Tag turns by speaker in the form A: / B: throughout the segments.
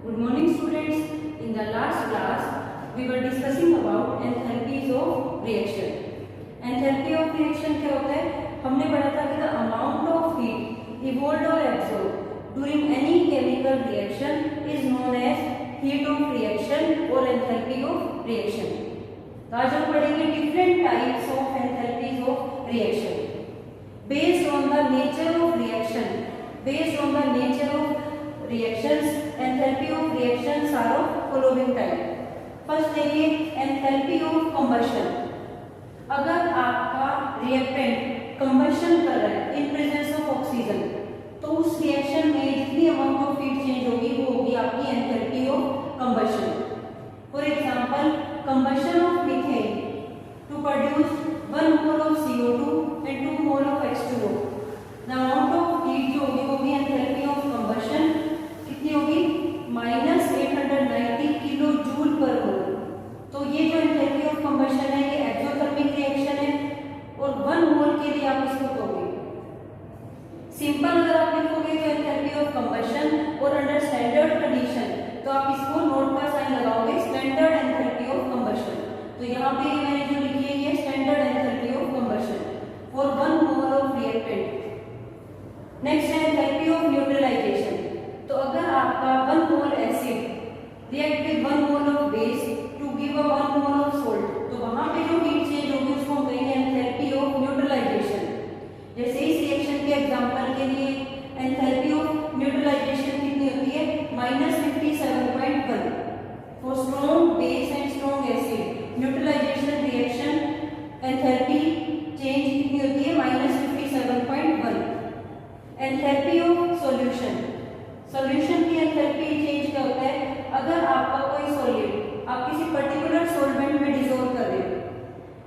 A: Good morning students. In the last class we were discussing about enthalpies of reaction. Enthalpy of reaction क्या होता है? हमने पढ़ा था कि the amount of heat evolved or absorbed during any chemical reaction is known as heat of reaction or enthalpy of reaction. तो आज हम पढ़ेंगे different types of enthalpies of reaction. Based on the nature of reaction, based on the nature of reactions, enthalpy of reactions are of following type. First देखिए enthalpy of combustion. अगर आपका reactant combustion कर रहा है in presence of oxygen, तो उस reaction में जितनी अमाउंट ऑफ हीट चेंज होगी वो होगी आपकी enthalpy of combustion. For example, combustion of methane to produce 1 mole of CO2 and 2 mole of H2O. The amount of heat जो होगी वो भी एंथैल्पी ऑफ कंबशन कितनी होगी? -890 किलो जूल पर मोल. तो ये जो एंथैल्पी ऑफ कंबशन है ये एक्सोथर्मिक रिएक्शन है और 1 मोल के लिए आप इसको कहोगे. सिंपल अगर आप लिखोगे तो एंथैल्पी ऑफ कंबशन और अंडर स्टैंडर्ड कंडीशन तो आप इसको नोट का साइन लगाओगे स्टैंडर्ड एंथैल्पी ऑफ कंबशन. तो यहाँ पे मैंने जो लिखी है ये standard enthalpy of combustion for 1 mole of reactant. Next है एंथैल्पी ऑफ न्यूट्रलाइजेशन. तो अगर आपका 1 mole acid react with 1 mole of base to give a 1 mole of salt, तो वहां पे जो हीट चेंज होगी उसको हम कहेंगे एंथैल्पी ऑफ न्यूट्रलाइजेशन. जैसे इस रिएक्शन के एग्जांपल के लिए एंथैल्पी ऑफ न्यूट्रलाइजेशन कितनी होती है? -57.1. For strong base and strong acid neutralization reaction enthalpy change कितनी होती है? -57.1. Enthalpy of solution. सॉल्यूशन की एंथैल्पी चेंज क्या होता है? अगर आपका कोई सॉलिड आप किसी पर्टिकुलर सॉल्वेंट में डिसॉल्व कर रहे हो,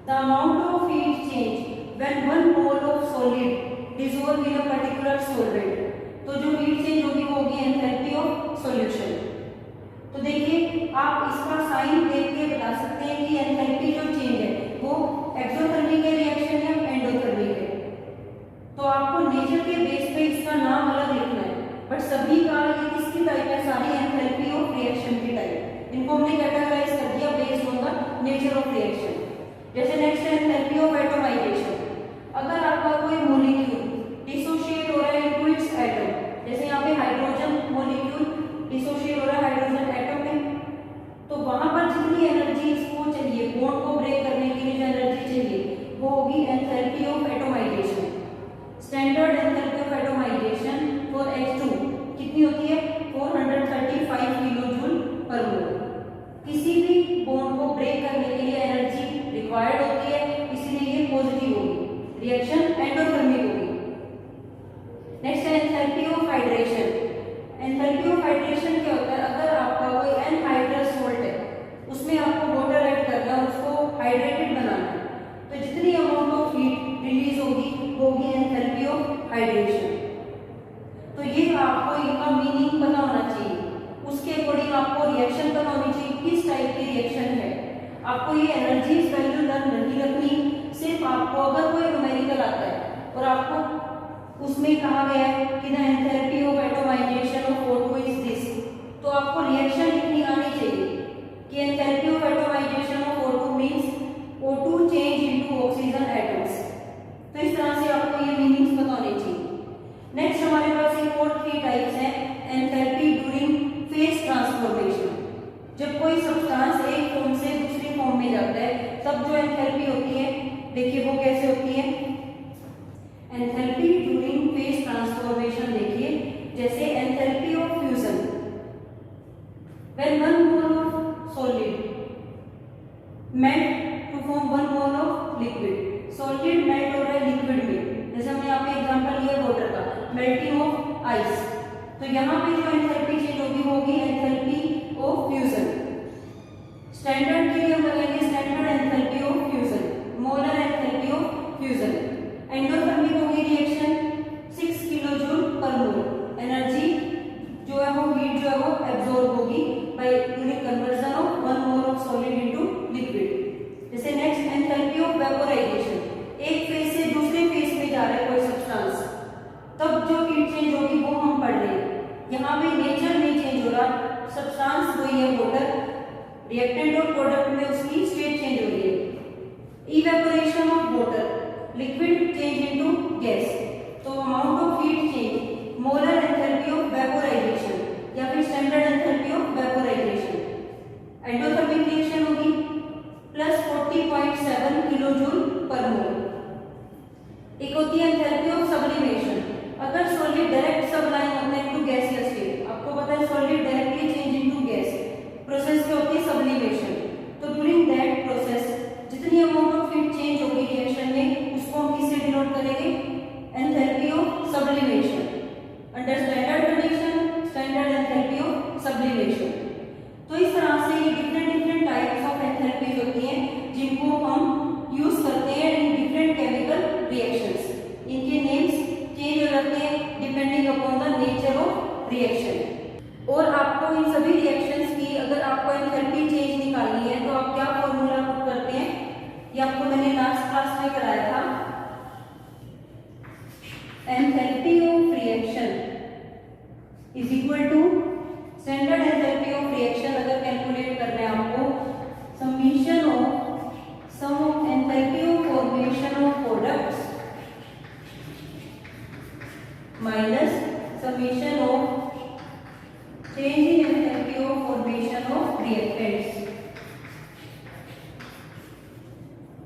A: the amount of heat change when 1 mole of solid dissolve in a particular solvent, तो जो हीट चेंज होगी वो होगी एंथैल्पी ऑफ सॉल्यूशन. तो देखिए आप इसका साइन देख के बता सकते हैं कि एंथैल्पी जो चेंज है वो एक्सोथर्मिक रिएक्शन या एंडोथर्मिक है. तो आपको नेचर के बेस पे इसका नाम अलग लिखना है, बट सभी का ये किसकी टाइप है? सारी एंथैल्पी ऑफ रिएक्शन की टाइप. इनको हमने कैटेगराइज कर दिया based on the nature of reaction. जैसे नेक्स्ट है एंथैल्पी ऑफ एटोमाइजेशन. अगर आपका कोई मॉलिक्यूल डिसोशिएट हो रहा है इनटू इट्स एटम, जैसे यहाँ पे हाइड्रोजन मॉलिक्यूल डिसोशिएट हो रहा है हाइड्रोजन एटम में, तो वहां पर जितनी एनर्जी इसको चाहिए बॉन्ड को ब्रेक करने के लिए जो एनर्जी चाहिए वो होगी enthalpy of atomization. Standard enthalpy of atomization for H2 कितनी होती है? 435 किलो जूल पर मोल. किसी भी बॉन्ड को ब्रेक करने के लिए एनर्जी रिक्वायर्ड होती है, इसलिए ये पॉजिटिव होगी, रिएक्शन एंडोथर्मिक होगी. नेक्स्ट है enthalpy of hydration. Enthalpy of hydration क्या होता है? अगर आपका कोई एनहाइड्रस सॉल्ट है उसमें आपको वाटर ऐड करना है, उसको हाइड्रेटेड बनाना है, तो जितनी अमाउंट ऑफ हीट रिलीज होगी वो होगी एंथैल्पी ऑफ हाइड्रेशन. तो ये आपको इनका मीनिंग पता होना चाहिए, उसके अकॉर्डिंग आपको रिएक्शन पता होनी चाहिए किस टाइप की रिएक्शन है. आपको ये एनर्जी वैल्यू नहीं रखनी, सिर्फ आपको अगर कोई न्यूमेरिकल आता है और आपको उसमें कहा गया है कि the enthalpy of atomization of O2 is this, तो आपको रिएक्शन इतनी आनी चाहिए कि enthalpy of atomization of O2 means O2 change into oxygen atoms. तो इस तरह से आपको ये मीनिंग्स पता होने चाहिए. नेक्स्ट हमारे पास एक और 3 टाइप्स हैं एंथैल्पी ड्यूरिंग फेज ट्रांसफॉर्मेशन. जब कोई सब्सटेंस एक फॉर्म से दूसरी फॉर्म में जाता है तब जो एंथैल्पी होती है, देखिए वो कैसे होती है? एंथैल्पी ड्यूरिंग फेज ट्रांसफॉर्मेशन देखिए, जैसे enthalpy of fusion. When 1 mole of solid melt to form 1 mole of liquid. Solid melt हो रहा है लिक्विड में, जैसे हमने यहाँ पे एग्जांपल लिया वाटर का, मेल्टिंग ऑफ आइस. तो यहाँ पे जो एंथैल्पी चेंज होगी वो होगी एंथैल्पी ऑफ फ्यूजन. स्टैंडर्ड के लिए हम लगाएंगे standard enthalpy of fusion, molar enthalpy of fusion. Endothermic होगी रिएक्शन 6 किलो जूल पर मोल. एनर्जी जो है वो हीट जो है वो एब्जॉर्ब होगी by during conversion of 1 mole of solid into liquid. जैसे नेक्स्ट एंथैल्पी ऑफ वेपोराइजेशन. एक फेज से दूसरे फेज में जा रहा है कोई सब्सटेंस, तब जो हीट चेंज होगी वो हम पढ़ रहे हैं. यहाँ पे नेचर नहीं चेंज हो रहा, सब्सटेंस वही है वाटर, रिएक्टेंट और प्रोडक्ट में उसकी स्टेट चेंज हो रही है। Evaporation of water, liquid change into gas, तो amount of heat change, molar enthalpy of vaporization या फिर standard enthalpy of vaporization. Endothermic reaction होगी प्लस 40.7 किलोजूल पर मोल। एक होती है एंथैल्पी ऑफ सब्लिमेशन, अगर सॉलिड डायरेक्ट सबलाइन होता है इनटू गैसियस स्टेट, आपको पता है solid directly change into gas, process क्या होती है सब्लिमेशन। तो ड्यूरिंग दैट प्रोसेस जितनी अमाउंट ऑफ हीट चेंज होगी रिएक्शन में उसको हम किससे डिनोट करेंगे, enthalpy of sublimation. Under standard condition standard enthalpy of sublimation. तो इस तरह से ये डिफरेंट टाइप्स ऑफ एंथैल्पीज होती हैं जिनको हम यूज करते हैं इन डिफरेंट केमिकल रिएक्शंस। इनके नेम्स चेंज हो जाते हैं depending upon the nature of reaction. और आपको इन सभी रिएक्शंस की अगर आपको एंथैल्पी चेंज निकालनी है तो आप क्या फॉर्मूला पुट करते हैं, ये आपको मैंने लास्ट क्लास में कराया था। Enthalpy of reaction is equal to standard enthalpy of reaction अगर कैलकुलेट करना है आपको, summation of sum of enthalpy of formation of products minus summation of change in enthalpy of formation of reactants.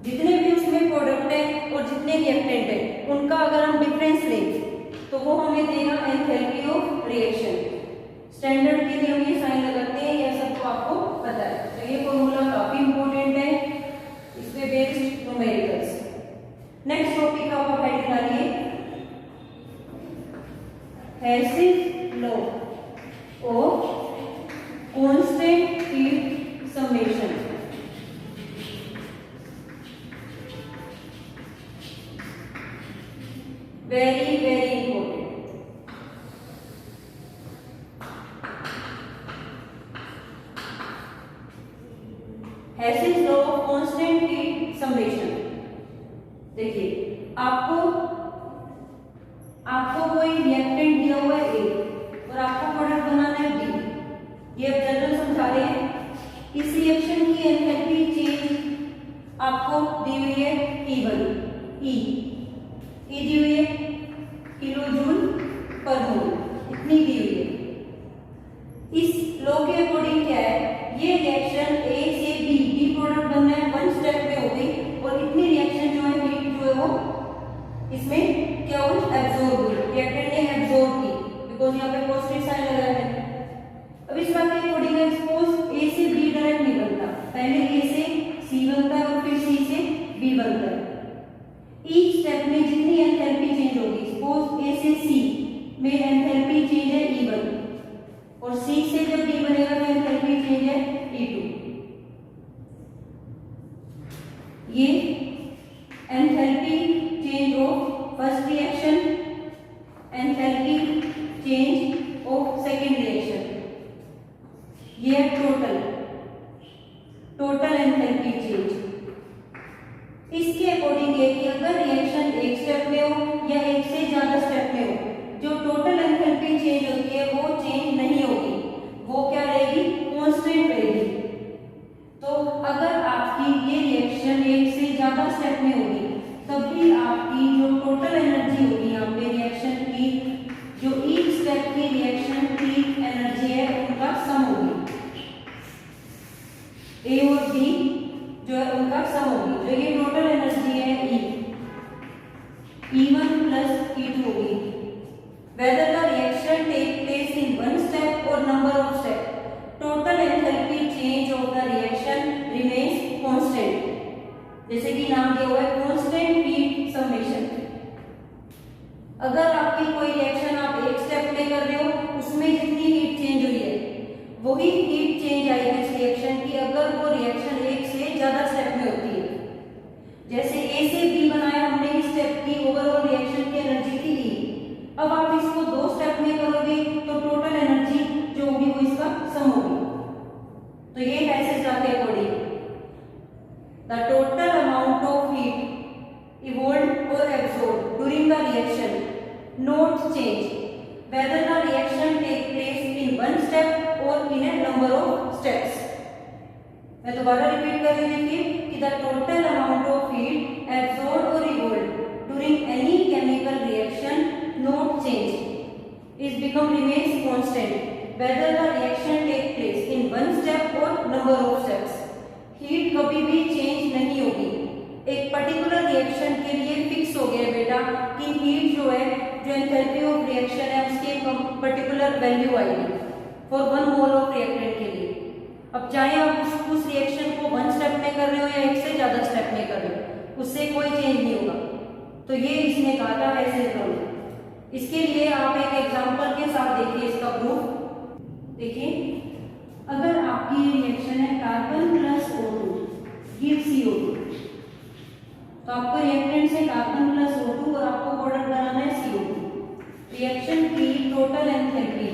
A: जितने भी उसमें प्रोडक्ट है और जितने रिएक्टेंट है उनका अगर हम डिफरेंस लें तो वो हमें देगा एंथैल्पी ऑफ रिएक्शन। स्टैंडर्ड के लिए हम ये साइन लगाते हैं, यह सबको आपको पता है। तो ये फॉर्मूला काफी इंपॉर्टेंट है, इस पे बेस्ड न्यूमेरिकल्स। नेक्स्ट टॉपिक आप हेड डालिए, Hess's law of constant heat summation. Very important. Hess's law of constant heat summation. देखिए आपको कोई रिएक्टेंट दिया हुआ है ए और आपको प्रोडक्ट बनाना है बी, ये अब जनरल समझा रहे हैं। इस रिएक्शन की एंथैल्पी चेंज आपको दी हुई है E1, ई दी हुई है किलोजूल पर मोल, इतनी दी हुई है। इस लॉ के अकॉर्डिंग क्या है, ये रिएक्शन ए से बी प्रोडक्ट बनना है, वन स्टेप में हो गई और इतनी रिएक्शन जो है हीट जो है वो इसमें क्या हुई, एब्जॉर्ब हुई, रिएक्टेंट ने एब्जॉर्ब की, बिकॉज यहाँ पे पॉजिटिव साइन लगा है। अब इस बात के अकॉर्डिंग सपोज ए से बी डायरेक्ट नहीं बनता, पहले ए से सी बनता है और फिर सी से बी बनता है। ईच स्टेप में जितनी एंथैल्पी चेंज होगी, सपोज ए से सी में एंथैल्पी चेंज है E1 और सी से जब बी बनेगा तो एंथैल्पी चेंज है E2। ये enthalpy change of first reaction, enthalpy change of second reaction, ये है टोटल एंथैल्पी चेंज। इसके अकॉर्डिंग है कि अगर रिएक्शन एक स्टेप में हो या एक से ज्यादा स्टेप में हो, जो टोटल एंथैल्पी चेंज होती है वो चेंज नहीं होगी, वो क्या रहेगी, कांस्टेंट रहेगी। तो अगर आपकी ये रिएक्शन एक से ज्यादा स्टेप में होगी तभी आपकी जो टोटल एनर्जी होगी यहाँ पे रिएक्शन की, जो ईच स्टेप की रिएक्शन की एनर्जी है उनका सम होगी, ए और बी जो है उनका सम होगी। जो ये टोटल एनर्जी है E1 प्लस E2 होगी। Whether the reaction take place in one step और number of step, total enthalpy change of the reaction remains constant. जैसे कि नाम दिया हुआ है कांस्टेंट हीट समेशन। अगर आपकी कोई रिएक्शन आप एक स्टेप में कर रहे हो उसमें जितनी हीट चेंज हुई है वही हीट चेंज आएगी इस रिएक्शन की अगर वो रिएक्शन एक से ज्यादा स्टेप में होती है। जैसे ए से बी बनाया हमने, इस स्टेप की ओवरऑल रिएक्शन की एनर्जी थी E। अब आप इसको दो स्टेप में करोगे तो टोटल एनर्जी जो होगी वो इसका सम होगी। तो ये पैसेज जाते according the total amount of heat evolved or absorbed during the reaction not change whether the reaction take place in one step or in a number of steps. मैं दोबारा रिपीट कर रही देखिए कि the total amount of heat absorbed or evolved during any chemical reaction not change is become remains constant whether the reaction take place in one step or number of steps. Heat कभी भी change नहीं होगी। एक particular reaction के लिए fix हो गया बेटा कि हीट जो है, जो एंथैल्पी ऑफ रिएक्शन है, उसकी एक पर्टिकुलर वैल्यू आएगी फॉर 1 मोल ऑफ रिएक्टेंट के लिए। अब चाहे आप उस रिएक्शन को 1 स्टेप में कर रहे हो या 1 से ज्यादा स्टेप में कर रहे हो, उससे कोई चेंज नहीं होगा। तो ये इसने कहा था ऐसे करो। इसके लिए आप एक एग्जांपल के साथ देखिए इसका प्रूफ। देखिए, अगर आपकी रिएक्शन है carbon plus O2 give CO2, तो आपको रिएक्टेंट से कार्बन प्लस O2 और आपको प्रोडक्ट बनाना है CO2। रिएक्शन की total enthalpy,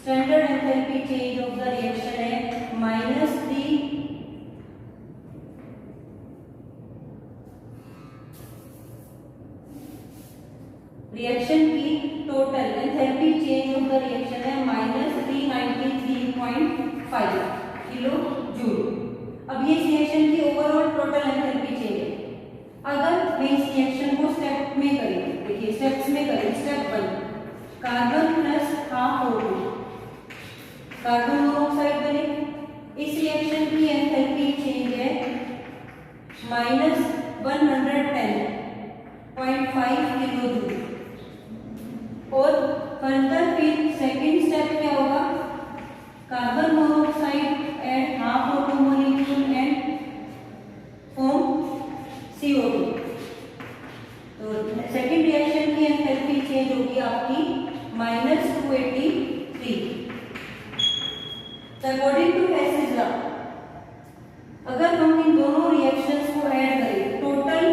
A: standard enthalpy change of the reaction है -3 रिएक्शन की total enthalpy change of the reaction है -393.5 किलो जूल। अब ये रिएक्शन की ओवरऑल टोटल एंथैल्पी चेंज है। अगर मैं इस रिएक्शन को स्टेप में करें, देखिए स्टेप्स में करें। Step 1, carbon plus half O2, carbon monoxide बने। इस रिएक्शन की एंथैल्पी चेंज है -110.5 किलो जूल। और फर्दर फिर सेकंड स्टेप क्या होगा, carbon monoxide add half O2 molecule and form CO2। तो सेकंड रिएक्शन की एंथैल्पी चेंज होगी आपकी -283। अकॉर्डिंग टू हेसिस लॉ, अगर हम इन दोनों रिएक्शंस को ऐड करें, टोटल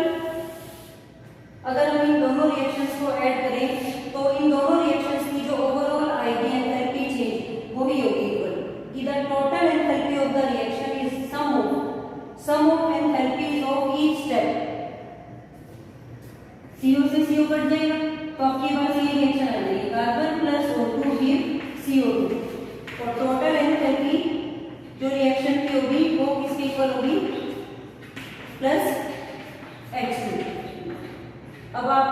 A: अगर हम इन दोनों रिएक्शंस को ऐड करें तो इन दोनों रिएक्शंस की जो ओवरऑल आएगी एंथैल्पी चेंज वो भी होगी इक्वल कि the total enthalpy of the reaction is sum of enthalpies of each step. CO से CO कट जाएगा तो आपके पास ये रिएक्शन आ जाएगी, carbon plus O2 give CO2। और टोटल एंथैल्पी जो रिएक्शन की होगी वो किसके इक्वल होगी, प्लस H2। अब आप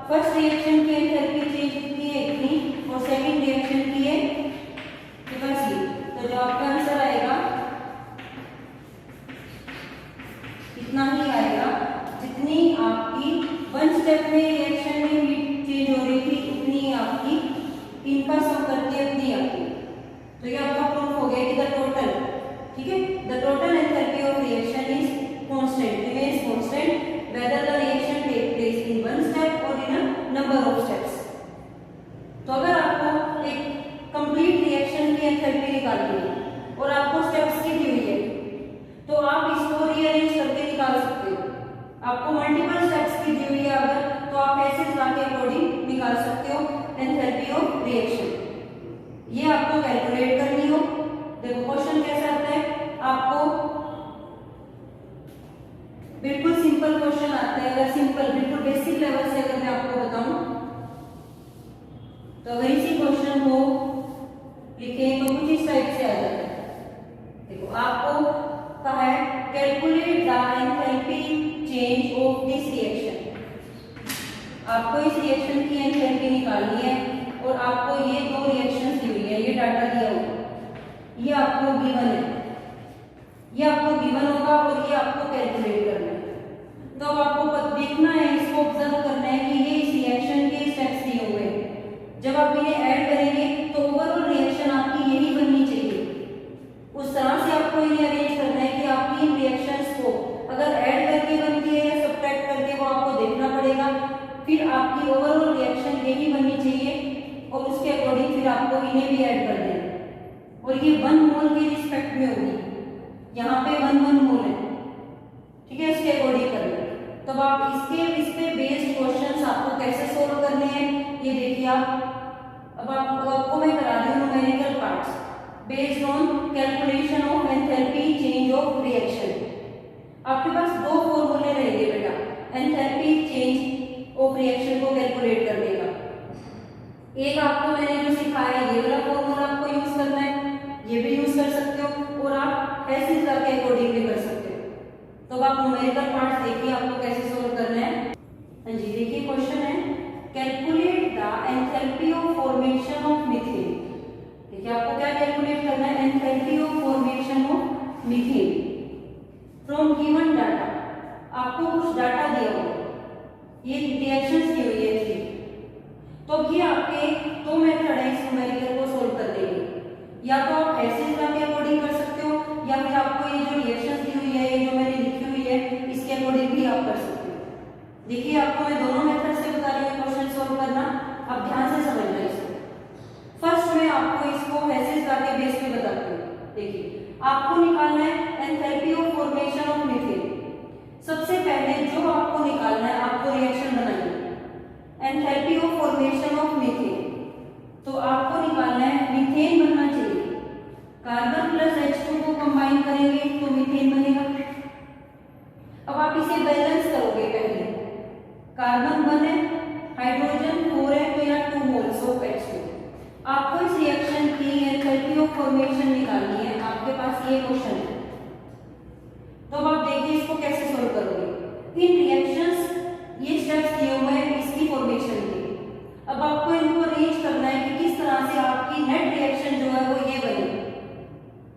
A: फर्स्ट रिएक्शन की एंथैल्पी चेंज कितनी है, इतनी, और सेकंड रिएक्शन की है बस ये। तो जो आपका आंसर आएगा इतना ही आएगा जितनी आपकी 1 स्टेप में रिएक्शन में हीट चेंज हो रही थी, उतनी आपकी इनका सम करके उतनी आती। तो ये आपका प्रूफ हो गया कि द टोटल, ठीक है, the total enthalpy of reaction is constant, remains constant whether the reaction take place in one step or in a number of steps। तो अगर आपको एक कंप्लीट रिएक्शन की एंथैल्पी निकालनी है और आपको स्टेप्स की दी हुई है, तो आप इसको रीअरेंज करके निकाल सकते हो। आपको मल्टीपल स्टेप्स की दी हुई है अगर, तो आप हेसिस लॉ के अकॉर्डिंग निकाल सकते हो एंथैल्पी ऑफ रिएक्शन। ये आपको कैलकुलेट करनी हो। देखो क्वेश्चन कैसा आता है, आपको बिल्कुल सिंपल क्वेश्चन आता है। अगर सिंपल बिल्कुल बेसिक लेवल से अगर मैं आपको बताऊं, तो अगर इसी क्वेश्चन को लिखें तो कुछ इस टाइप से आ जाता है। देखो आपको कहा है calculate the enthalpy change of this reaction. आपको इस रिएक्शन की एंथैल्पी निकालनी है और आपको ये 2 रिएक्शंस दी हुई है, ये डाटा दिया हुआ, ये आपको गिवन है, ये आपको गिवन होगा और ये आपको कैलकुलेट करना है। तो अब आपको देखना है, इसको ऑब्जर्व करना है कि ये इस रिएक्शन के स्टेप्स दिए हुए हैं। जब आप इन्हें ऐड करेंगे तो ओवरऑल रिएक्शन आपकी यही बननी चाहिए। उस तरह से आपको इन्हें अरेंज करना है कि आपकी इन रिएक्शंस को अगर ऐड करके बनती है या सब्ट्रैक्ट करके, वो आपको देखना पड़ेगा। फिर आपकी ओवरऑल रिएक्शन यही बननी चाहिए और उसके अकॉर्डिंग फिर आपको इन्हें भी ऐड कर देना है। और ये 1 मोल के रिस्पेक्ट में होगी, यहाँ पे 1 मोल है, ठीक है, इसके अकॉर्डिंग करना। तब आप इस पे बेस्ड क्वेश्चंस आपको कैसे सोल्व करने हैं ये देखिए आप। अब आपको मैं करा रही हूँ numerical parts based on calculation of enthalpy change of reaction. आपके पास 2 फॉर्मूले रहेंगे बेटा एंथैल्पी चेंज ऑफ रिएक्शन को कैलकुलेट करने का। एक आपको मैंने जो सिखाया ये वाला न्यूमेरिकल पार्ट देखिए आपको कैसे सोल्व करना है। हाँ जी, देखिए क्वेश्चन है calculate the enthalpy of formation of methane. देखिए आपको क्या कैलकुलेट करना है, enthalpy of formation of methane from given data. आपको कुछ डाटा दिया होगा, ये रिएक्शंस दी हुई है थी, तो ये आपके दो मेथड है इस न्यूमेरिकल को सोल्व करने के। या तो आप ऐसे लॉ के अकॉर्डिंग कर सकते हो, या फिर आपको ये जो रिएक्शंस दी हुई है, ये जो मैंने लिखी हुई है, इसके अकॉर्डिंग भी आप कर सकते हो। देखिए आपको मैं दोनों मेथड से बता रही हूँ क्वेश्चन सोल्व करना, अब ध्यान से समझना इसको। फर्स्ट में आपको इसको हैसेस लॉ के बेस पे बताती हूँ। देखिए आपको निकालना है enthalpy of formation of methane. सबसे पहले जो आपको निकालना है, आपको रिएक्शन बनानी है enthalpy of formation of methane. तो आपको निकालना है मीथेन बनना चाहिए, कार्बन प्लस H2 को कंबाइन करेंगे तो मीथेन बनेगा। अब आप इसे बैलेंस करोगे, पहले कार्बन 1 है, हाइड्रोजन 4 है, तो यहाँ 2 मोल्स ऑफ H2। आपको इस रिएक्शन की एंथैल्पी ऑफ फॉर्मेशन निकालनी है, आपके पास ये क्वेश्चन है। तो अब आप देखिए इसको कैसे सोल्व करोगे। इन रिएक्शंस ये स्टेप्स दिए हुए हैं इसकी फॉर्मेशन के। अब आपको इनको अरेंज करना है कि किस तरह से आपकी नेट रिएक्शन जो है वो ये बने।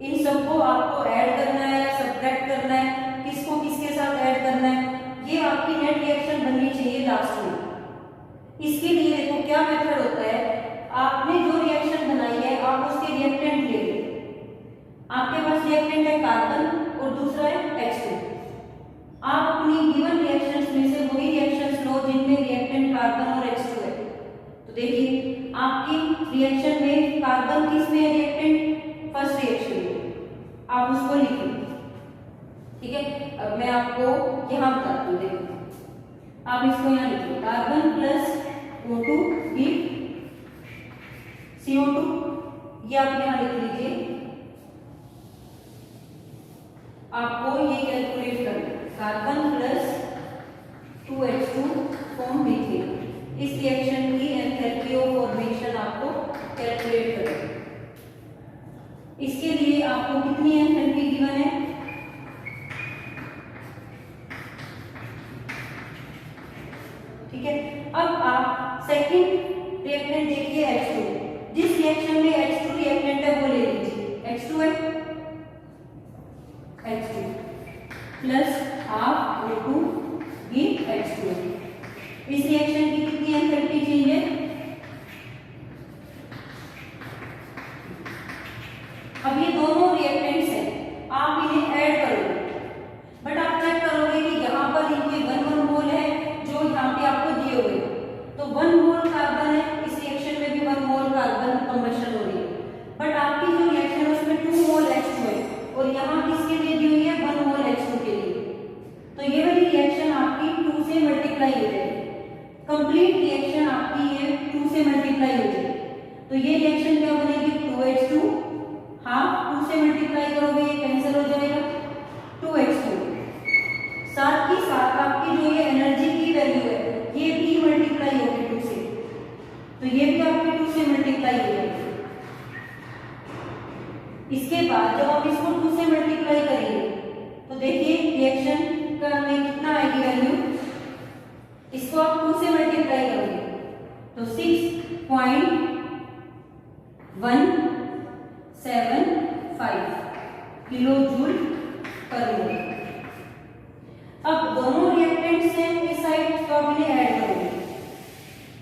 A: इन सबको आपको ऐड करना है या सब्ट्रैक्ट करना है, किसको किसके साथ ऐड करना है, ये आपकी नेट रिएक्शन बननी चाहिए लास्ट में। इसके लिए देखो क्या मेथड होता है, आपने जो रिएक्शन बनाई है आप उसके रिएक्टेंट ले लो। आपके पास रिएक्टेंट है कार्बन और दूसरा है H2। आप अपनी गिवन रिएक्शंस में से वही रिएक्शंस लो जिनमें रिएक्टेंट कार्बन और H2 है। तो देखिए आपकी रिएक्शन में कार्बन किस में है रिएक्टेंट, फर्स्ट रिएक्शन में, आप उसको लिखिए। ठीक है, अब मैं आपको यहाँ बताती हूँ। देखो आप इसको यहाँ लिखिए, carbon plus O2 give CO2, ये आप यहाँ लिख लीजिए। आपको ये कैलकुलेट करना है, carbon plus 2H2 form methane. इस रिएक्शन की एंथैल्पी ऑफ फॉर्मेशन आपको कैलकुलेट करना है। इसके लिए आपको कितनी एंथैल्पी गिवन है, ठीक है। अब आप सेकंड रिएक्टेंट देखिए H2, जिस रिएक्शन में H2 रिएक्टेंट है वो ले लीजिए। H2 है, H2 plus half O2 give H2। इस रिएक्शन की कितनी एंथैल्पी चाहिए, अब ये दोनों रिएक्टेंट्स हैं, आप इन्हें ऐड करोगे, बट आप चेक करोगे कि यहाँ पर इनके 1 मोल है जो यहाँ पे आपको दिए हुए, तो 1 मोल कार्बन है, इस रिएक्शन में भी 1 मोल कार्बन कंबशन हो रही है, बट आपकी जो रिएक्शन है उसमें 2 मोल H2 है, और यहाँ किसके लिए दी हुई है, 1 मोल H2 के लिए। तो ये वाली रिएक्शन आपकी 2 से मल्टीप्लाई हो जाएगी, कंप्लीट रिएक्शन आपकी ये 2 से मल्टीप्लाई हो जाएगी। तो ये रिएक्शन क्या बनेगी, 2H2 हाफ 2 से मल्टीप्लाई करोगे ये कैंसिल हो जाएगा, 2H2। साथ ही साथ आपकी जो ये एनर्जी की वैल्यू है ये भी मल्टीप्लाई होगी 2 से, तो ये भी आपकी 2 से मल्टीप्लाई हो जाएगी। इसके बाद जब आप इसको 2 से मल्टीप्लाई करेंगे तो देखिए रिएक्शन का में कितना आएगी वैल्यू, इसको आप 2 से मल्टीप्लाई करोगे तो 6.175 किलो जूल पर मोल। अब दोनों रिएक्टेंट्स हैं इस साइड, तो आप इन्हें ऐड करोगे,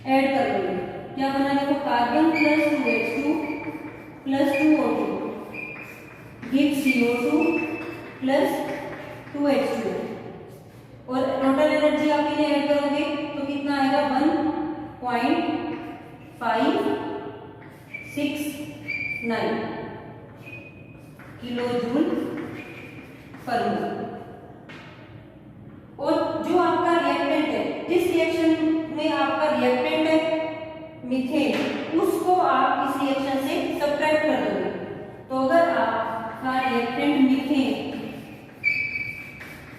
A: ऐड कर लोगे, क्या बना देखो, carbon plus 2H2 plus 2O2 give CO2 plus 2H2, और टोटल एनर्जी आप इन्हें ऐड करोगे तो कितना आएगा, 1.569 किलो जूल पर मोल। और जो आपका रिएक्टेंट है, जिस रिएक्शन में आपका रिएक्टेंट है मीथेन, उसको आप इस रिएक्शन से सब्ट्रैक्ट कर दोगे। तो अगर आपका रिएक्टेंट मीथेन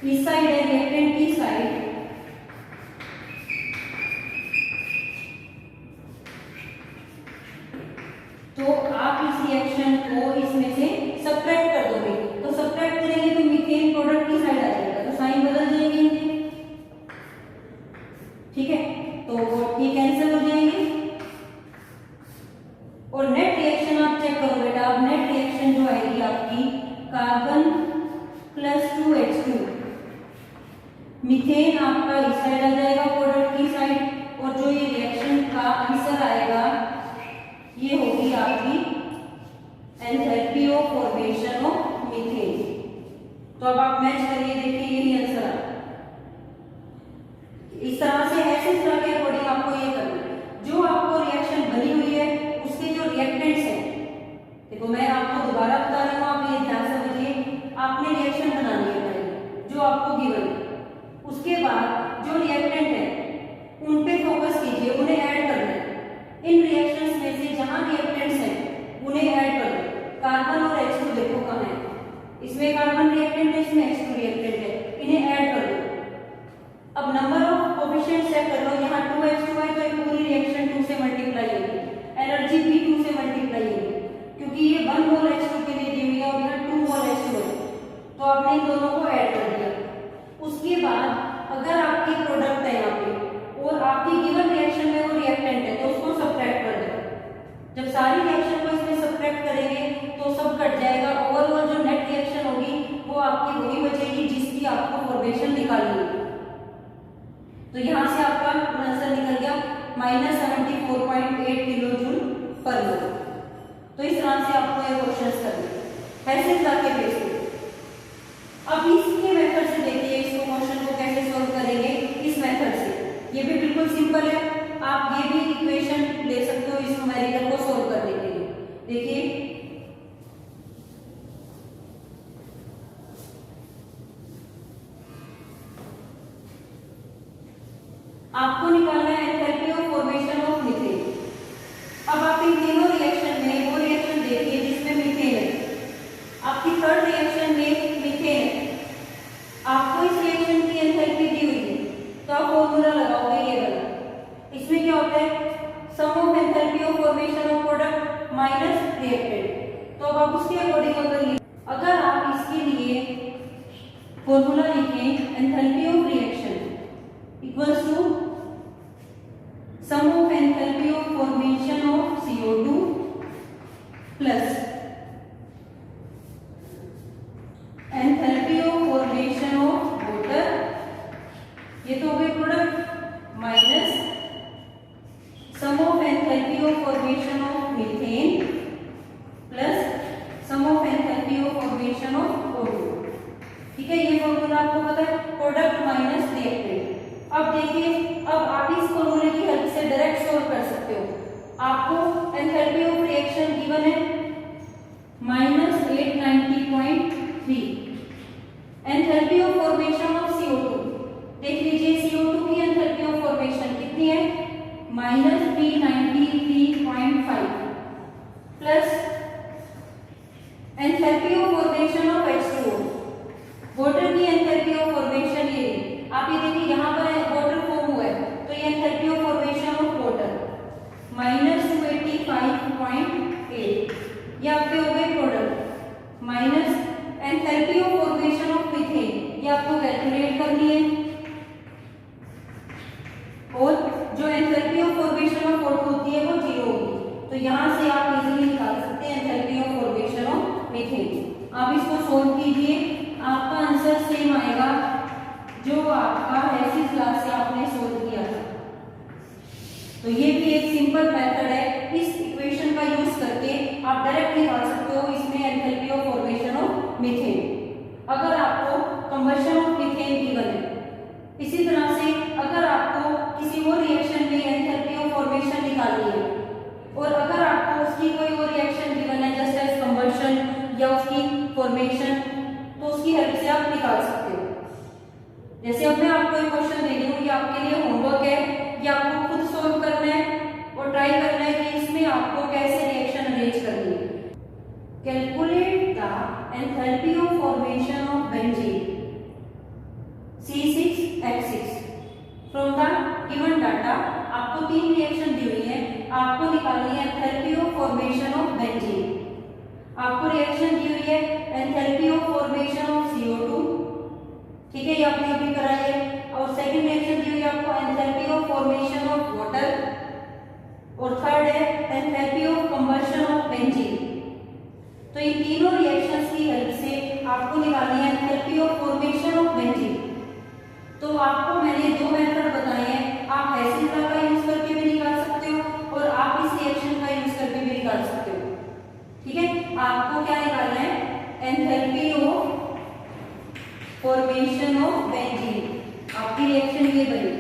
A: इस साइड है, रिएक्टेंट की साइड, तो आप इस रिएक्शन को इसमें से सब्ट्रैक्ट कर दोगे। तो सब्ट्रैक्ट करेंगे तो मीथेन प्रोडक्ट की साइड आ जाएगा, तो साइन बदल जाएंगे इनके, ठीक है, तो ये कैंसिल हो जाएंगे। और नेट रिएक्शन आप चेक करो बेटा, अब नेट रिएक्शन जो आएगी आपकी कार्बन प्लस 2H2, मीथेन आपका इस साइड आ जाएगा प्रोडक्ट की साइड, और जो ये रिएक्शन का आंसर आएगा ये होगी आपकी enthalpy of formation of methane. तो अब आप मैच करिए, देखिए यही आंसर आ, इस तरह से ऐसे तरह के अकॉर्डिंग आपको ये करना है। जो आपको रिएक्शन बनी हुई है उसके जो रिएक्टेंट्स हैं, देखो मैं आपको दोबारा बता रही हूँ, आप ये ध्यान से समझिए। आपने रिएक्शन बनानी है पहले जो आपको गिवन है, उसके बाद जो रिएक्टेंट है उन पे फोकस कीजिए, उन्हें ऐड करना है। इन रिएक्शंस में से जहां रिएक्टेंट्स हैं उन्हें ऐड कर दो। कार्बन और H2 देखो कहां है, इसमें कार्बन रिएक्टेंट है, इसमें H2 रिएक्टेंट है, इन्हें ऐड कर दो। अब नंबर ऑफ कोएफिशिएंट चेक कर लो, यहाँ 2H2 है तो ये पूरी रिएक्शन 2 से मल्टीप्लाई होगी, एनर्जी भी 2 से मल्टीप्लाई होगी, क्योंकि ये 1 मोल H2 के लिए दी हुई है और यहाँ 2 मोल H2 है, तो आपने इन दोनों को ऐड कर दिया। उसके बाद अगर आपकी प्रोडक्ट है यहाँ पे और आपकी गिवन रिएक्शन में वो रिएक्टेंट है तो उसको सब्ट्रैक्ट कर दो। जब सारी रिएक्शन को इसमें सब्ट्रैक्ट करेंगे तो सब कट जाएगा, ओवरऑल जो नेट रिएक्शन होगी वो आपकी वही बचेगी जिसकी आपको फॉर्मेशन निकालनी है। तो यहाँ से आपका आंसर निकल गया -74.8 किलो जूल पर मोल। तो इस तरह से आपको ये क्वेश्चंस करने हैं ऐसे तरह के बेस पे। अब इसके मेथड से देखिए इसको क्वेश्चन को कैसे सॉल्व करेंगे। इस मेथड से ये भी बिल्कुल सिंपल है, आप ये भी इक्वेशन ले सकते हो इस न्यूमेरिकल को सॉल्व करने के लिए। देखिए आपको निकालना है enthalpy of formation of methane. अब आप इन तीनों रिएक्शन में वो रिएक्शन देखिए जिसमें मीथेन है, आपकी थर्ड रिएक्शन में मीथेन है, आपको इस रिएक्शन की एंथैल्पी दी हुई है तो आप फॉर्मूला लगाओगे ये वाला। इसमें क्या होता है, sum of enthalpy of formation of product minus reactant. तो अब आप उसके अकॉर्डिंग अगर आप इसके लिए फॉर्मूला लिखें enthalpy of reaction equals to sum of enthalpy of formation of CO2 plus enthalpy of formation of water, ये तो हो गए product, minus sum of enthalpy of formation of methane plus sum of enthalpy of formation of O2। ठीक है, ये formula आपको पता है, प्रोडक्ट माइनस रिएक्टेंट। अब देखिए, अब आप इस फॉर्मूले की हेल्प से डायरेक्ट सॉल्व कर सकते हो। आपको एंथैल्पी ऑफ रिएक्शन गिवन है -890.3, enthalpy of formation of CO2 देख लीजिए, CO2 की एंथैल्पी ऑफ फॉर्मेशन कितनी है -393.5 plus enthalpy of formation of H2O, water की एंथैल्पी ऑफ फॉर्मेशन ये आप ये देखिए यहाँ पर वाटर फॉर्म हुआ है तो ये enthalpy of formation of water -285.8, ये आपके हो गए product, minus enthalpy of formation of methane, ये आपको कैलकुलेट करनी है, और जो enthalpy of formation of water होती है वो 0 होगी। तो यहाँ से आप इजीली निकाल सकते हैं enthalpy of formation of methane. आप इसको सोल्व कीजिए, आपका आंसर सेम आएगा जो आपका ऐसी क्लास से आपने सोल्व किया था। तो ये भी एक सिंपल मेथड है, इस इक्वेशन का यूज करके आप डायरेक्ट निकाल सकते हो इसमें enthalpy of formation of methane. अगर आपको कंबशन ऑफ मीथेन गिवन है, इसी तरह से अगर आपको किसी और रिएक्शन में एंथैल्पी ऑफ फॉर्मेशन निकालनी है और अगर आपको उसकी कोई और रिएक्शन गिवन है जस्ट एज कंबशन या उसकी फॉर्मेशन, तो उसकी हेल्प से आप निकाल सकते हो। जैसे अब मैं आपको एक क्वेश्चन दे रही हूँ, ये आपके लिए होमवर्क है, ये आपको खुद सोल्व करना है और ट्राई करना है कि इसमें आपको कैसे रिएक्शन अरेंज करनी है। Calculate the enthalpy of formation of benzene C6H6 from the given data. आपको 3 रिएक्शन दी हुई है, आपको निकालनी है enthalpy of formation of benzene. आपको रिएक्शन दी हुई है enthalpy of formation of CO2, ठीक है, ये आपने अभी कराई है। और सेकंड रिएक्शन दी हुई है आपको enthalpy of formation of water, और थर्ड है enthalpy of combustion of benzene. तो इन तीनों रिएक्शंस की हेल्प से आपको निकालनी है enthalpy of formation of benzene. तो आपको मैंने दो मेथड बताए हैं, आप हेसिस लॉ का यूज करके भी निकाल सकते हो और आप इस रिएक्शन का यूज करके भी निकाल सकते हो। ठीक है, आपको क्या निकालना है, enthalpy of formation of benzene. आपकी रिएक्शन ये बनी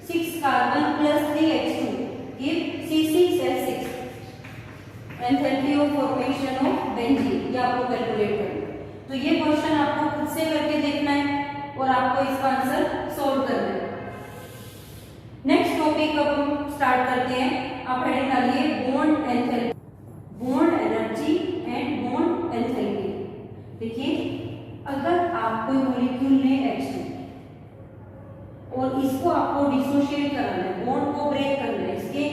A: 6 carbon plus 3 H2 give C6H6, enthalpy of formation of benzene, ये आपको कैलकुलेट करना है। तो ये क्वेश्चन आपको खुद से करके देखना है और आपको इसका आंसर सॉल्व करना है। नेक्स्ट टॉपिक अब हम स्टार्ट करते हैं। आप हेडिंग डालिए bond enthalpy, bond energy and bond enthalpy. देखिए, अगर आप कोई मॉलिक्यूल लें H2 और इसको आपको डिसोशिएट कराना है, बॉन्ड को ब्रेक करना है, इसके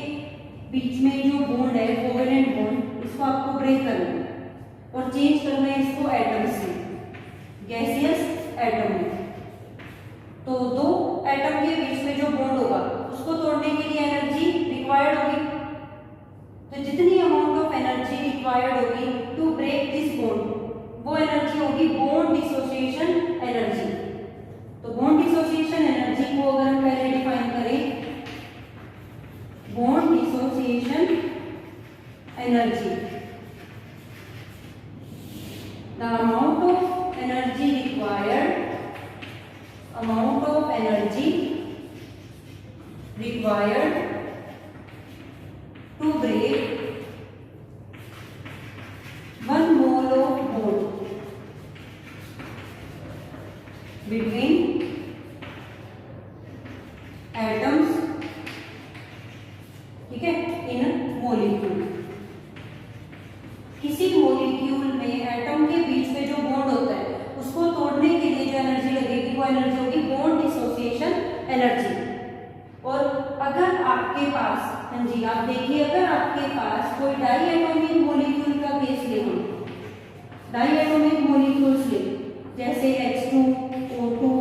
A: बीच में जो बॉन्ड है कोवेलेंट बॉन्ड, इसको आपको ब्रेक करना है और चेंज करना है इसको एटम्स में, गैसियस एटम में। तो दो एटम के बीच में जो बॉन्ड होगा उसको तोड़ने के लिए एनर्जी रिक्वायर्ड होगी। तो जितनी अमाउंट ऑफ एनर्जी रिक्वायर्ड होगी टू ब्रेक दिस बॉन्ड, वो एनर्जी होगी बॉन्ड डिसोसिएशन एनर्जी। तो बॉन्ड डिसोसिएशन एनर्जी को अगर हम पहले डिफाइन करें, bond dissociation energy, the amount of energy required, amount of energy required to break 1 mole of bond between atoms, ठीक है, in a molecule। किसी मॉलिक्यूल में एटम के बीच में जो बॉन्ड होता है उसको तोड़ने के लिए जो एनर्जी लगेगी वो एनर्जी होगी बॉन्ड डिसोसिएशन एनर्जी। और अगर आपके पास, हाँ जी, आप देखिए, अगर आपके पास कोई डाई एटॉमिक मॉलिक्यूल का केस ले, डाई एटॉमिक मॉलिक्यूल्स ले, जैसे H2, O2,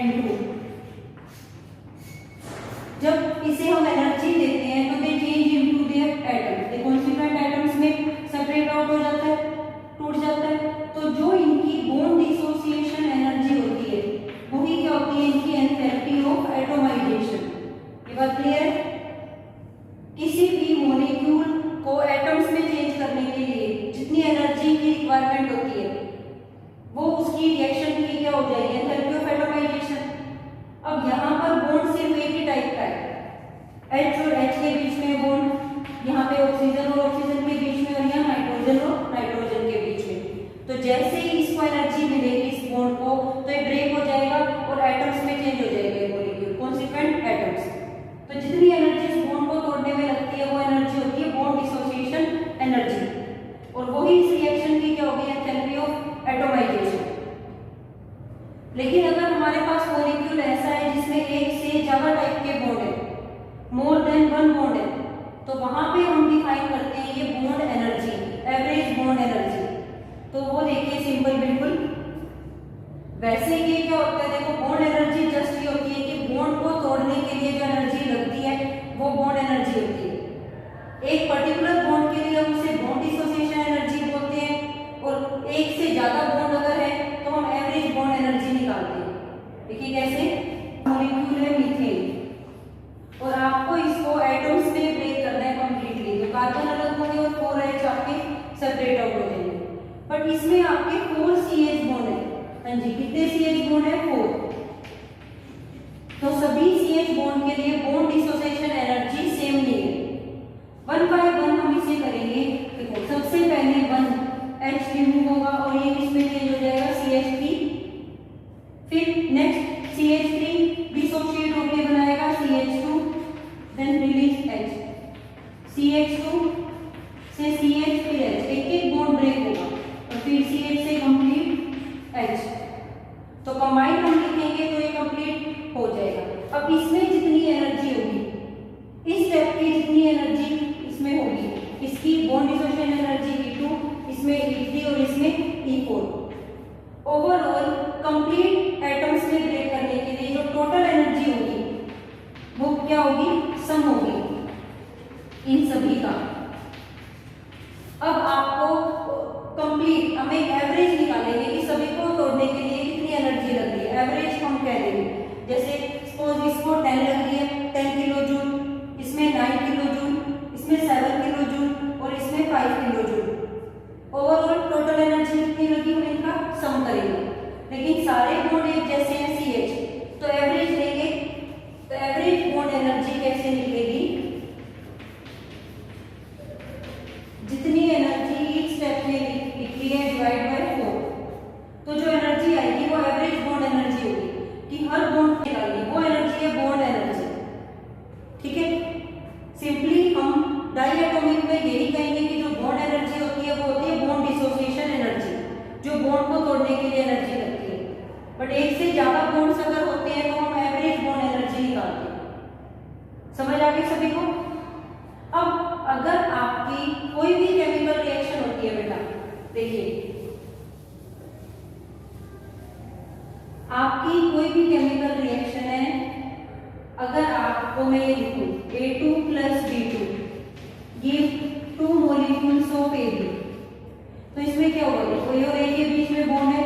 A: N2, जब इसे हम एनर्जी देते हैं तो दे change into their atom, they constituent atoms में सेपरेट आउट हो जाता है, टूट जाता है। तो जो इनकी बॉन्ड डिसोसिएशन एनर्जी होती है वही क्या होती है, इनकी एंथैल्पी ऑफ एटोमाइजेशन। ये बात क्लियर है? किसी भी मॉलिक्यूल को एटम्स में चेंज करने के लिए जितनी एनर्जी की रिक्वायरमेंट होती है वो उसकी रिएक्शन की क्या हो जाएगी, एंथैल्पी ऑफ एटोमाइजेशन। अब यहाँ पर बॉन्ड सिर्फ एक ही टाइप का है, H और H के बीच में बॉन्ड, यहाँ पे ऑक्सीजन और ऑक्सीजन के बीच में, और यहाँ नाइट्रोजन और नाइट्रोजन के बीच में। तो जैसे ही इसको एनर्जी मिलेगी इस बॉन्ड को, तो ये ब्रेक हो जाएगा और एटम्स में चेंज हो जाएगा ये मॉलिक्यूल, कॉन्स्टिट्यूएंट एटम्स। तो जितनी एनर्जी इस बॉन्ड को तोड़ने में लगती है वो एनर्जी होती है बॉन्ड डिसोसिएशन एनर्जी, और वही इस रिएक्शन की क्या होगी, एंथैल्पी ऑफ एटोमाइजेशन। लेकिन अगर हमारे पास मॉलिक्यूल ऐसा है जिसमें एक से ज्यादा टाइप के बॉन्ड है, मोर देन 1 बॉन्ड है, तो वहां पे हम डिफाइन करते हैं ये bond energy, average bond energy. तो वो देखिए सिंपल बिल्कुल वैसे ही क्या होता है, देखो बॉन्ड एनर्जी जस्ट ये होती है कि बॉन्ड को तोड़ने के लिए जो एनर्जी लगती है वो बॉन्ड एनर्जी होती है। एक पर्टिकुलर बॉन्ड के लिए हम उसे बॉन्ड डिसोसिएशन एनर्जी बोलते हैं, और एक से ज्यादा बॉन्ड अगर है तो हम एवरेज बॉन्ड एनर्जी निकालते हैं। देखिए कैसे, मॉलिक्यूल है मीथेन और आपको इसको एटम्स में ब्रेक करना है कंप्लीटली, तो कार्बन अलग होंगे और 4H आपके सेपरेट आउट हो जाएंगे। बट इसमें आपके 4 CH बॉन्ड है, हाँ जी, कितने CH बॉन्ड है, 4। तो सभी CH बॉन्ड के लिए बॉन्ड डिसोसिएशन एनर्जी सेम नहीं है। 1 बाय 1 हम इसे करेंगे। देखो सबसे पहले 1H रिमूव होगा और ये किसमें चेंज हो जाएगा, CH3। फिर नेक्स्ट CH3 डिसोशिएट होकर बनाएगा CH2, then release H, CH2 से CH फिर H, एक बॉन्ड ब्रेक होगा और फिर CH से कंप्लीट H। तो कंबाइन हम लिखेंगे तो ये कंप्लीट हो जाएगा। अब इसमें जितनी एनर्जी होगी, इस स्टेप की जितनी एनर्जी इसमें होगी, इसकी बॉन्ड डिसोसिएशन एनर्जी E2, इसमें E3 और इसमें E4। ओवरऑल कंप्लीट एटम्स में ब्रेक सभी का। अब आपको कंप्लीट हमें एवरेज निकालेंगे कि सभी को तोड़ने के लिए कितनी एनर्जी लग रही है। एवरेज हम कह देंगे, जैसे सपोज इसको 10 लग रही है, 10 किलो जूल, इसमें 9 किलो जूल, इसमें 7 किलो जूल और इसमें 5 kilo joule. Overall total energy कितनी लगी हम इनका सम करेंगे। लेकिन सारे बॉन्ड एक जैसे हैं CH, तो एवरेज लेंगे, तो एवरेज बॉन्ड एनर्जी कैसे निकलेगी, जितनी एनर्जी एक स्टेप में निकली है डिवाइड बाय 4, तो जो एनर्जी आएगी वो एवरेज बॉन्ड एनर्जी होगी कि हर बॉन्ड निकालनी, वो एनर्जी है बॉन्ड एनर्जी। ठीक है, सिंपली हम डायएटॉमिक में यही कहेंगे कि जो बॉन्ड एनर्जी होती है वो होती है बॉन्ड डिसोसिएशन एनर्जी, जो बॉन्ड को तोड़ने के लिए एनर्जी लगती है। बट एक से ज्यादा बॉन्ड्स अगर होते हैं तो हम एवरेज बॉन्ड एनर्जी निकालते हैं। समझ आ गई सभी को? अब अगर आपकी कोई भी केमिकल रिएक्शन होती है बेटा, देखिए आपकी कोई भी केमिकल रिएक्शन है, अगर आपको मैं ये लिखूं A2 + B2 give 2 molecules of AB, तो इसमें क्या होगा, देखो A और A के बीच में बॉन्ड है,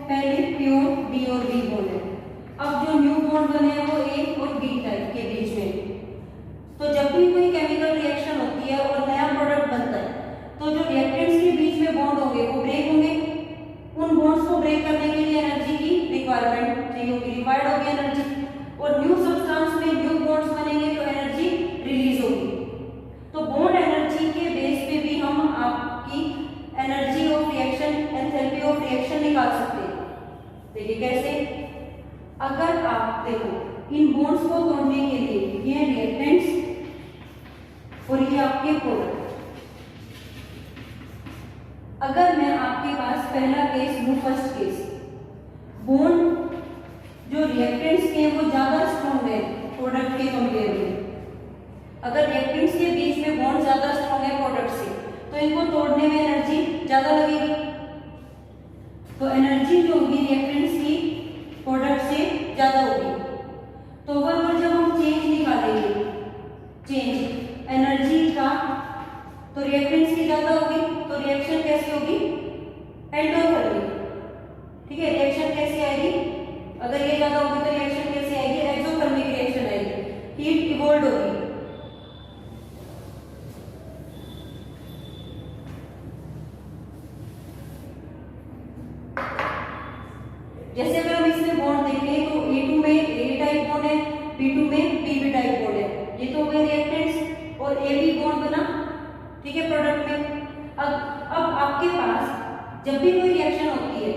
A: पहले प्योर B और B बॉन्ड है। अब जो न्यू बॉन्ड बने हैं वो A और B टाइप के बीच में। तो जब भी कोई केमिकल रिएक्शन होती है और नया प्रोडक्ट बनता है, तो जो रिएक्टेंट्स के बीच में बॉन्ड होंगे वो ब्रेक होंगे। उन बॉन्ड्स को ब्रेक करने के लिए एनर्जी की रिक्वायरमेंट चाहिए होगी, रिक्वायर्ड होगी एनर्जी, और न्यू सब्सटेंस में न्यू बॉन्ड्स बनेंगे तो एनर्जी रिलीज होगी। तो बॉन्ड एनर्जी के बेस पे भी हम आपकी energy of reaction, enthalpy of reaction निकाल सकते हैं। देखिए कैसे, अगर आप देखो इन बॉन्ड्स को तोड़ने के लिए ये रिएक्टेंट्स और ये आपके प्रोडक्ट, अगर मैं आपके पास पहला केस लूं, फर्स्ट केस, बॉन्ड जो रिएक्टेंट्स के वो ज्यादा स्ट्रॉन्ग है प्रोडक्ट के कंपेयर में। अगर रिएक्टेंट्स के बीच में बॉन्ड ज्यादा स्ट्रॉन्ग है प्रोडक्ट से, तो इनको तोड़ने में एनर्जी ज्यादा लगेगी। तो एनर्जी जो होगी रिएक्टेंट्स की प्रोडक्ट से ज्यादा होगी। तो ओवरऑल जब हम चेंज निकालेंगे, चेंज एनर्जी का, तो रिएक्टेंट्स की ज्यादा होगी, तो रिएक्शन कैसी होगी, एंडोथर्मिक। ठीक है, रिएक्शन कैसी आएगी, अगर ये ज्यादा होगी तो रिएक्शन कैसी आएगी, एक्सोथर्मिक रिएक्शन आएगी, हीट इवोल्व होगी। जैसे अगर हम इसमें बॉन्ड देखें तो A2 में A टाइप बॉन्ड है, B2 में BB टाइप बॉन्ड है, ये तो हो गए रिएक्टेंट्स, और AB बॉन्ड बना, ठीक है, प्रोडक्ट में। अब आपके पास जब भी कोई रिएक्शन होती है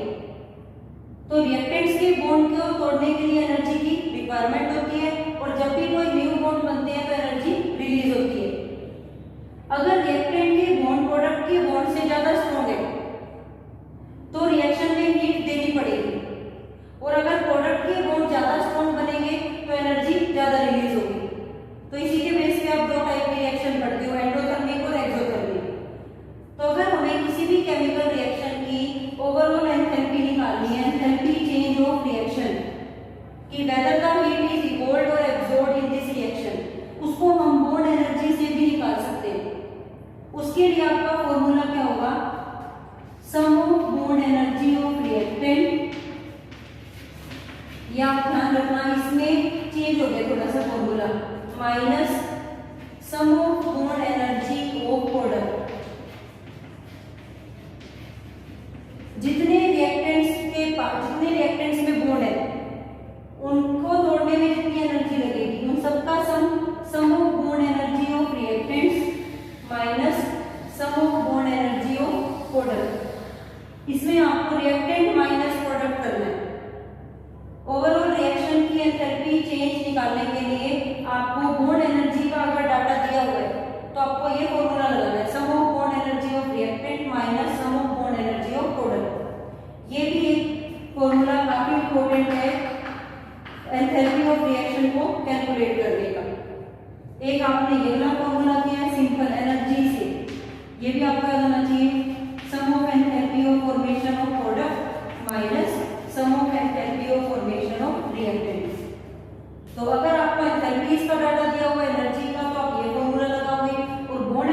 A: तो रिएक्टेंट्स के बॉन्ड को तोड़ने के लिए एनर्जी की रिक्वायरमेंट होती है, और जब भी कोई न्यू बॉन्ड बनते हैं तो एनर्जी रिलीज होती है। अगर रिएक्टेंट के बॉन्ड प्रोडक्ट के बॉन्ड से ज्यादा स्ट्रॉन्ग है तो रिएक्शन में हीट देनी पड़ेगी, और अगर प्रोडक्ट के बॉन्ड ज्यादा स्ट्रॉन्ग बनेंगे तो एनर्जी ज्यादा रिलीज होगी। तो इसी के बेस पे आप दो टाइप की रिएक्शन पढ़ते हो, एंडोथर्मिक और एक्सोथर्मिक। तो अगर हमें किसी भी केमिकल रिएक्शन की ओवरऑल एंथैल्पी निकालनी है, एंथैल्पी चेंज ऑफ रिएक्शन, कि वेदर द हीट इज इवोल्व्ड और एब्सॉर्ब्ड इन दिस रिएक्शन, उसको हम बॉन्ड एनर्जी से भी निकाल सकते हैं। उसके लिए आपका फॉर्मूला क्या होगा, sum of bond energy of reactant, या ध्यान रखना इसमें चेंज हो गया थोड़ा सा formula, minus sum of bond energy of product. जितने रिएक्टेंट्स में बॉन्ड है उनको तोड़ने में जितनी एनर्जी लगेगी, उन सबका sum of bond energy of reactants minus sum of bond energy of product. इसमें आपको रिएक्टेंट माइनस प्रोडक्ट करना है। ओवरऑल रिएक्शन की एंथैल्पी चेंज निकालने के लिए आपको बॉन्ड एनर्जी का अगर डाटा दिया हुआ है तो आपको ये फॉर्मूला लगाना है, sum of bond energy of reactant minus sum of bond energy of product. ये भी एक फॉर्मूला काफी इंपॉर्टेंट है एंथैल्पी ऑफ रिएक्शन को कैलकुलेट करने का। एक आपने ये वाला फॉर्मूला किया है सिंपल एनर्जी से, ये भी आपको याद होना चाहिए, sum of enthalpy of formation of product minus sum of enthalpy of formation of reactant. तो अगर आपको एंथैल्पी का डाटा दिया हुआ एनर्जी का तो आप ये फॉर्मूला लगाओगे, और बॉन्ड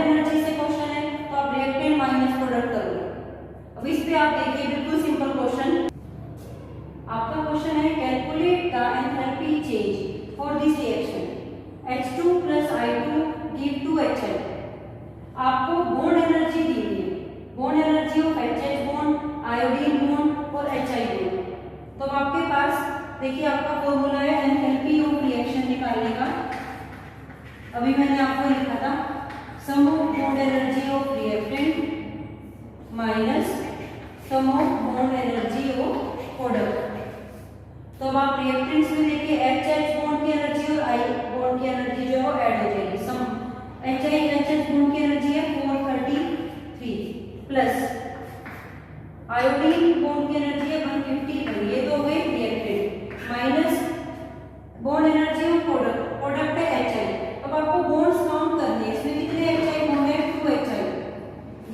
A: फॉर्मूला है एंथैल्पी ऑफ रिएक्शन निकालने का। अभी मैंने आपको लिखा था sum of bond energy of reactant minus sum of bond energy of product. तो अब आप रिएक्टेंट्स में देखिए एच बॉन्ड की एनर्जी और आई बॉन्ड की एनर्जी जो है ऐड हो जाएगी। सम एच बॉन्ड की एनर्जी है 433 प्लस आयोडीन बॉन्ड की एनर्जी है 150। ये तो हो गई reactant minus bond energy of product. Product है एच आई। अब आपको बॉन्ड्स काउंट करने हैं। इसमें कितने एच आई बॉन्ड है? 2 एच आई।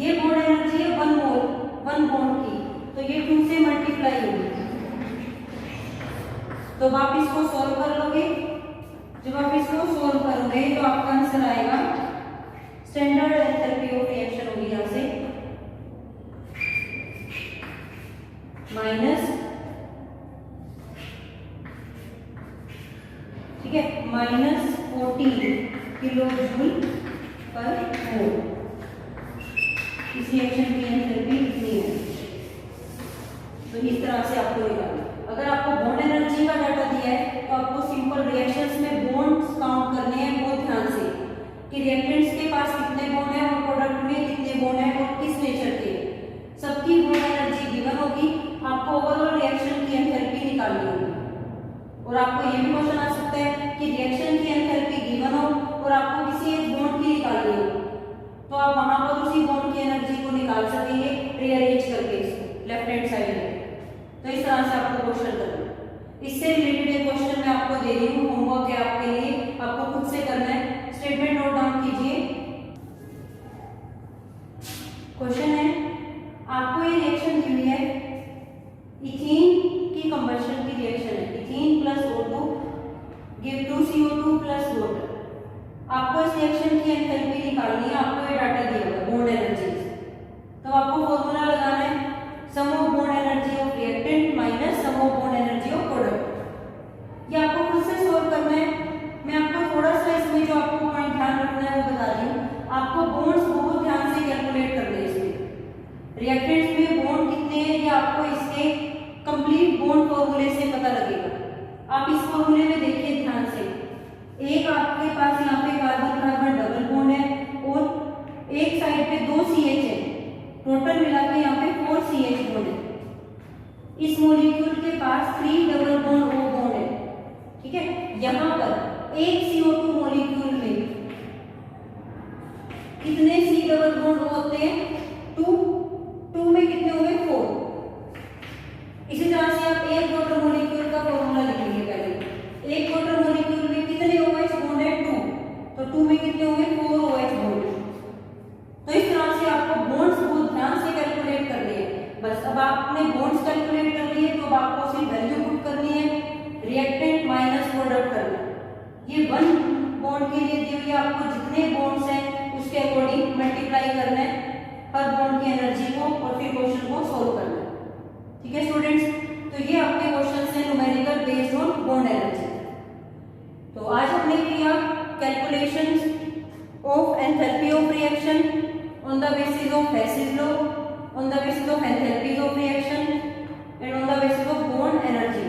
A: ये बॉन्ड एनर्जी है 1 मोल 1 बॉन्ड की, तो ये 2 से मल्टीप्लाई होगी। तो अब आप इसको सॉल्व कर लोगे। जब आप इसको सॉल्व करोगे तो आपका आंसर आएगा स्टैंडर्ड एंथैल्पी ऑफ रिएक्शन होगी यहाँ से माइनस, ठीक है, माइनस 14 किलो जूल पर मोल। इस रिएक्शन की एंथैल्पी इतनी है। तो इस तरह से आपको निकालना। अगर आपको बॉन्ड एनर्जी का डाटा दिया है तो आपको सिंपल रिएक्शंस में बॉन्ड्स काउंट करने हैं बहुत ध्यान से कि रिएक्टेंट्स के पास कितने बॉन्ड हैं और प्रोडक्ट में कितने बॉन्ड हैं और किस नेचर के। सबकी बॉन्ड एनर्जी गिवन होगी। आपको ओवरऑल रिएक्शन की एंथैल्पी निकालनी होगी। और आपको ये भी क्वेश्चन आ सकता है कि रिएक्शन की एंथैल्पी गिवन हो और आपको किसी एक बॉन्ड की निकालनी हो, तो आप वहां पर उसी बॉन्ड की एनर्जी को निकाल सकेंगे रीअरेंज करके इसको लेफ्ट हैंड साइड में। तो इस तरह से आपको क्वेश्चन करना है। इससे रिलेटेड एक क्वेश्चन मैं आपको दे रही हूँ, होमवर्क है आपके लिए, आपको खुद से करना है। स्टेटमेंट नोट डाउन कीजिए। क्वेश्चन है, आपको ये रिएक्शन दी हुई है, इथीन की कंबशन की रिएक्शन है। Ethene plus O2 give to CO2 plus water. आपको इस रिएक्शन की एंथैल्पी निकालनी है। आपको ये डाटा दिया हुआ है बॉन्ड एनर्जी। तो आपको फॉर्मूला लगाना है sum of bond energy of reactant minus sum of bond energy of product. ये आपको खुद से सॉल्व करना है। मैं आपको थोड़ा सा इसमें जो आपको पॉइंट ध्यान रखना है वो बता रही हूँ। आपको बॉन्ड्स बहुत ध्यान से कैलकुलेट करने हैं। इसमें रिएक्टेंट्स में बॉन्ड कितने हैं ये आपको इसके कंप्लीट बॉन्ड फॉर्मूले से पता लगेगा। आप इस फॉर्मूले में देखिए ध्यान से। एक आपके पास यहाँ पे कार्बन कार्बन डबल बॉन्ड है और एक साइड पे 2 CH है। टोटल मिला के यहाँ पे 4 CH बॉन्ड है। इस मॉलिक्यूल के पास 3 डबल बॉन्ड O बॉन्ड है, ठीक है। यहाँ पर एक CO2 मॉलिक्यूल में कितने C डबल बॉन्ड होते हैं? 2 में कितने हो गए? 4। इसी तरह से आप एक वाटर मॉलिक्यूल का फॉर्मूला लिखेंगे। पहले एक वाटर मॉलिक्यूल में कितने OH बॉन्ड है? 2, तो 2 में कितने हो गए? 4 OH बॉन्ड। तो इस तरह से आपको बॉन्ड्स बहुत ध्यान से कैलकुलेट करने हैं। बस अब आपने बॉन्ड्स कैलकुलेट कर लिए तो अब आपको सिर्फ वैल्यू पुट करनी है, रिएक्टेंट माइनस प्रोडक्ट करना। ये 1 बॉन्ड के लिए दी हुई है। आपको जितने बॉन्ड्स हैं उसके अकॉर्डिंग मल्टीप्लाई करना है हर बॉन्ड की एनर्जी को और फिर क्वेश्चन को सोल्व करना है, ठीक है स्टूडेंट्स। तो ये आपके क्वेश्चन है numerical based on bond energy. तो आज हमने किया calculations of enthalpy of reaction on the basis of Hess's law, on the basis of enthalpy of reaction and on the basis of bond energy।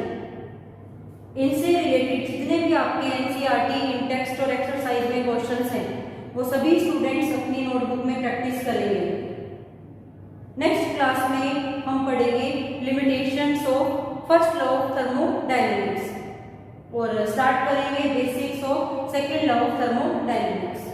A: इनसे related जितने भी आपके NCERT इन text और exercise में क्वेश्चंस हैं वो सभी स्टूडेंट्स अपनी नोटबुक में प्रैक्टिस करेंगे। नेक्स्ट क्लास में हम पढ़ेंगे limitations of first law of thermodynamics और स्टार्ट करेंगे basics of second law of thermodynamics.